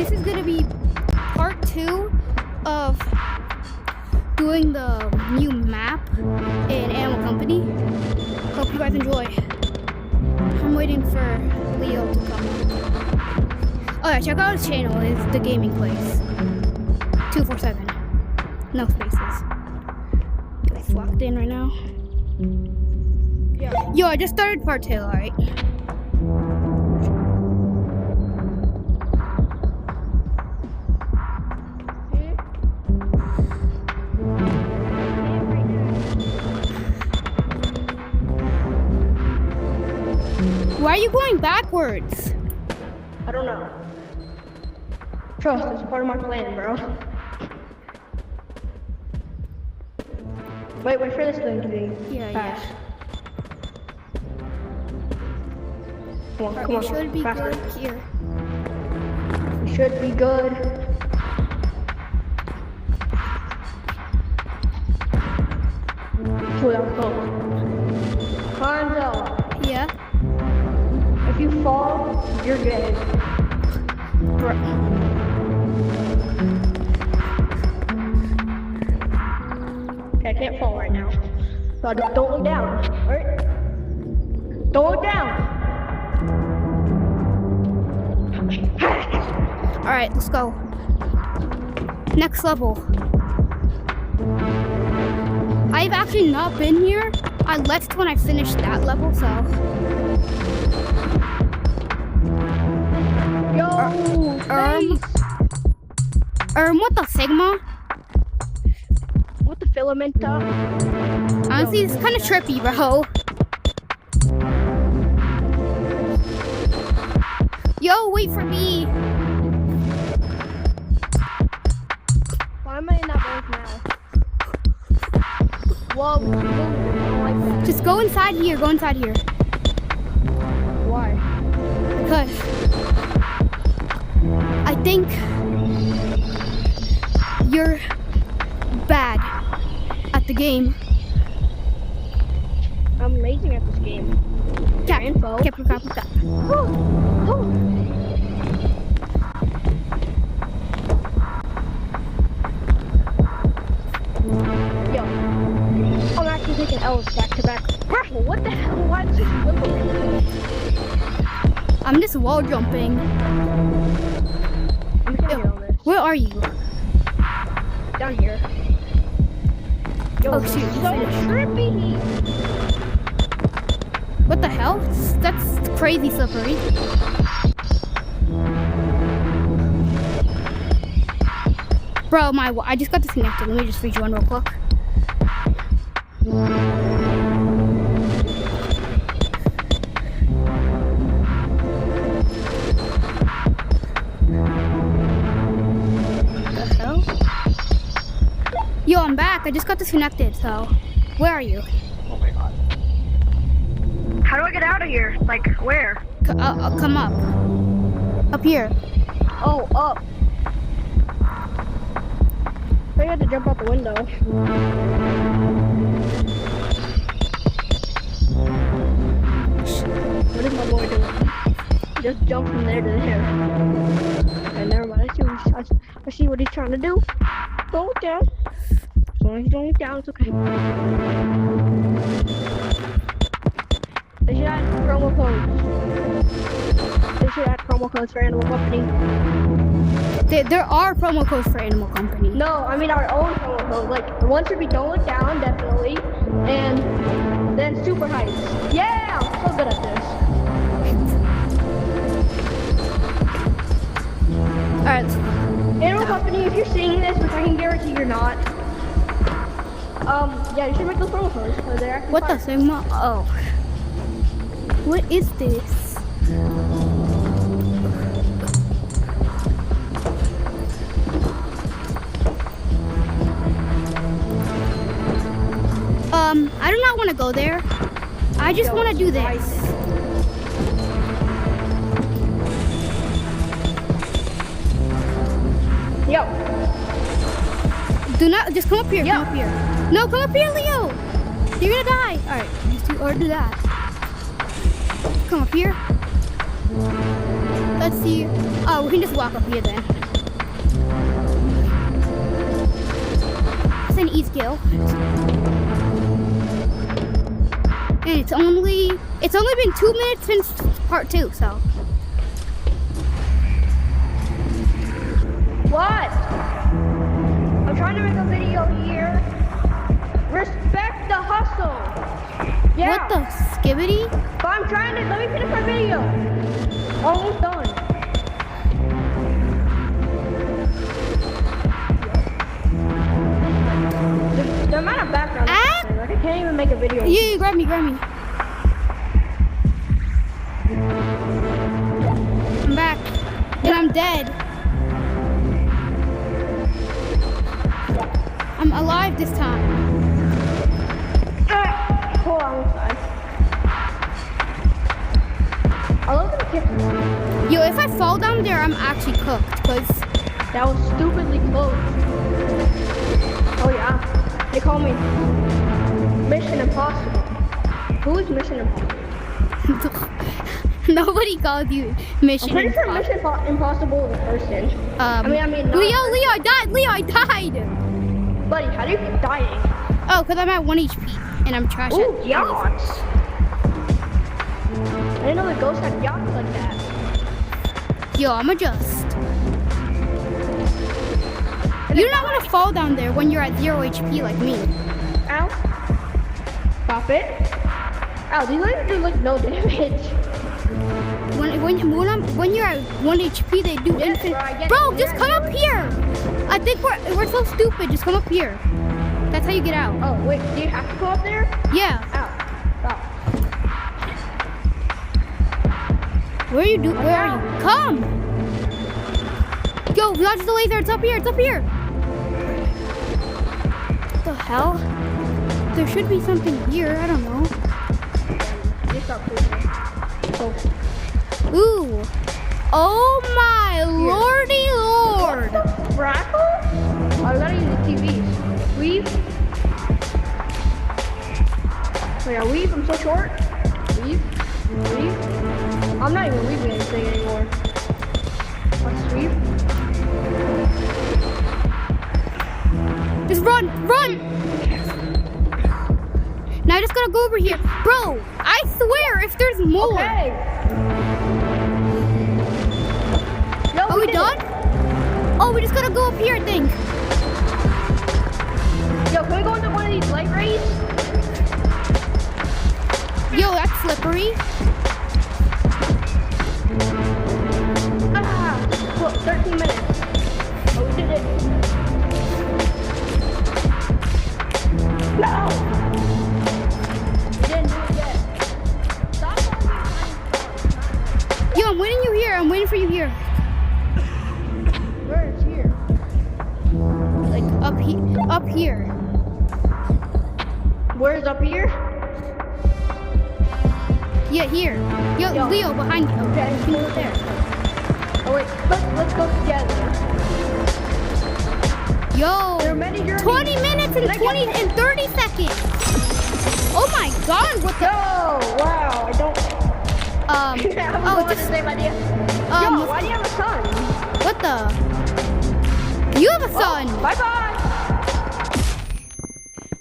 this is gonna be part 2 of doing the new map in Animal Company. Hope you guys enjoy. I'm waiting for Leo to come up. Oh yeah, check out his channel. It's The Gaming Place. 247. No spaces. It's locked in right now. Yeah. Yo, I just started part 2, alright? Why are you going backwards? I don't know. Trust, it's part of my plan, bro. Wait for this thing to be fast. Come on, come on. Should be faster. good here. We should be good. Pull out close. Hanzo, Yeah. if you fall, you're gay. Okay, I can't fall right now. So just don't look down, alright? Don't look down! Alright, let's go. Next level. I've actually not been here. I left when I finished that level, so. Yo! What the Sigma? What the Filamenta? Honestly, it's kind of trippy, bro. Yo, wait for me. Why am I in that boat now? Whoa, I don't like that. Just go inside here. Go inside here. Why? Because I think you're bad at the game. I'm amazing at this game. Cap, Info. cap. Yo, I'm actually taking L's back to back. Bro, what the hell? Why is this slippery? I'm just wall jumping. I'm gonna get on this. Where are you? Down here. Yo, Oh, this shoot. is so trippy. What the hell? That's crazy slippery. Bro, I just got disconnected. Let me just rejoin real quick. The hell? Yo, I'm back. I just got disconnected, so where are you? Oh my god. How do I get out of here? Like, where? Come up. Up here. Oh, up. I had to jump out the window. What is my boy doing? Just jump from there to there. Okay, never mind. I see what he's trying to do. Don't look down. As long as you don't look down, it's okay. They should add promo codes. They should add promo codes for Animal Company. There are promo codes for Animal Company. No, I mean our own promo code. Like the one should be don't look down, definitely. And then super heights. Yeah! I'm so good at this. Alright. Animal Company, if you're seeing this, which I can guarantee you're not, yeah, you should make those promo codes. So they're actually What the fire. Sigma? Oh. What is this? I do not want to go there. I just want to do this. Yo. Do not, just come up here, Yeah. come up here. No, come up here, Leo. You're gonna die. All right, just do, or do that. Come up here. Let's see. Oh, we can just walk up here then. It's an easy kill. And it's only been 2 minutes since part 2, so. What? I'm trying to make a video here. Respect the hustle. Yeah. What the skibbity? But I'm trying to, let me finish my video. Almost done. The amount of background. Ah! Like I can't even make a video. Yeah, grab me. I'm back. And I'm dead. I'm alive this time. Hold on, almost died. I love the kitchen. Yo, if I fall down there, I'm actually cooked, because That was stupidly close. Oh yeah. They call me Mission Impossible. Who is Mission Impossible? nobody calls you Mission I'm pretty sure Impossible. Mission Impossible is a person. I mean, not Leo, I died. Buddy, how do you keep dying? Oh, because I'm at 1 HP, and I'm trash Ooh, at yachts. I didn't know the ghost had yachts like that. Yo, I'm adjust. You do not want to fall down there when you're at 0 HP like me. Ow. Stop it. Ow, these lasers do like no damage. When you're at 1 HP, they do infinite. Bro, just come up here. I think we're so stupid. Just come up here. That's how you get out. Oh, wait, do you have to go up there? Yeah. Ow. Stop. Where are you? Come. Yo, dodge the laser. It's up here. What the hell? There should be something here. I don't know. You stop pushing. Oh. Ooh. Oh my lordy lord. Crackle? Oh, I gotta use the TVs. Weave. Wait, are weave? I'm so short. Weave. I'm not even weaving anything anymore. Let's weave. Just run. Now I just gotta go over here. Bro, I swear if there's more. Okay. No, Are we did done? it. Oh, we just gotta go up here, I think. Yo, can we go into one of these light rays? Yo, that's slippery. Look, 13 minutes. Oh, we did it. No! We didn't do it yet. Stop calling me behind. Yo, I'm waiting you here. I'm waiting for you here. Where is here? Like up here. Where's up here? Yeah, here. Yo, Yo. Leo, behind you. Okay. You can go there. Oh wait, let's go together. Yo, There are many journeys. 20 minutes and 30 seconds. Oh my God, what the? No! Wow, I don't. I was going just the same idea. Yo, why do you have a son? what the? You have a son. Bye bye.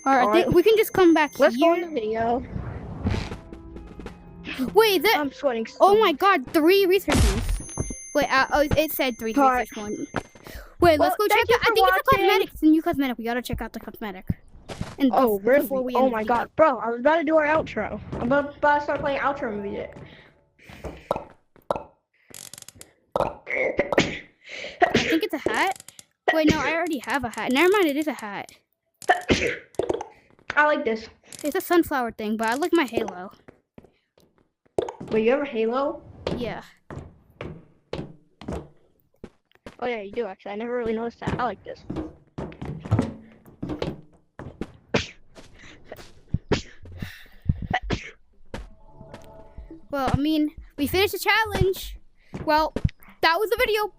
Alright, I think we can just come back Let's go in here. the video. Wait, that. I'm sweating. Oh my God, 3 researchers. Wait, it said 3 Alright. research 1. Wait, let's go check thank you out. I for think it's a watching. cosmetic. It's a new cosmetic. We gotta check out the cosmetic. And Oh, really? before we Oh end my the video. God, bro! I was about to do our outro. I'm about to start playing outro music. I think it's a hat. Wait, no, I already have a hat. Never mind, it is a hat. I like this. It's a sunflower thing, but I like my halo. Wait, you have a halo? Yeah. Oh yeah, you do actually. I never really noticed that. I like this. Well, I mean, we finished the challenge. Well, that was the video.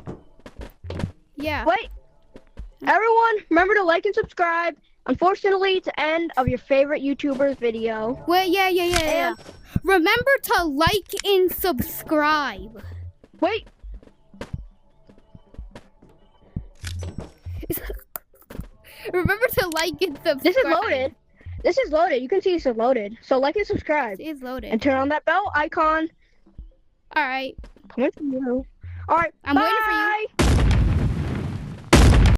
Yeah. Wait, everyone, remember to like and subscribe. Unfortunately, it's the end of your favorite YouTuber's video. Wait, yeah. Remember to like and subscribe. Wait, Remember to like and subscribe. This is loaded. This is loaded. You can see this is loaded. So like and subscribe. It is loaded. And turn on that bell icon. All right. Coming for you. All right. I'm waiting for you. Bye.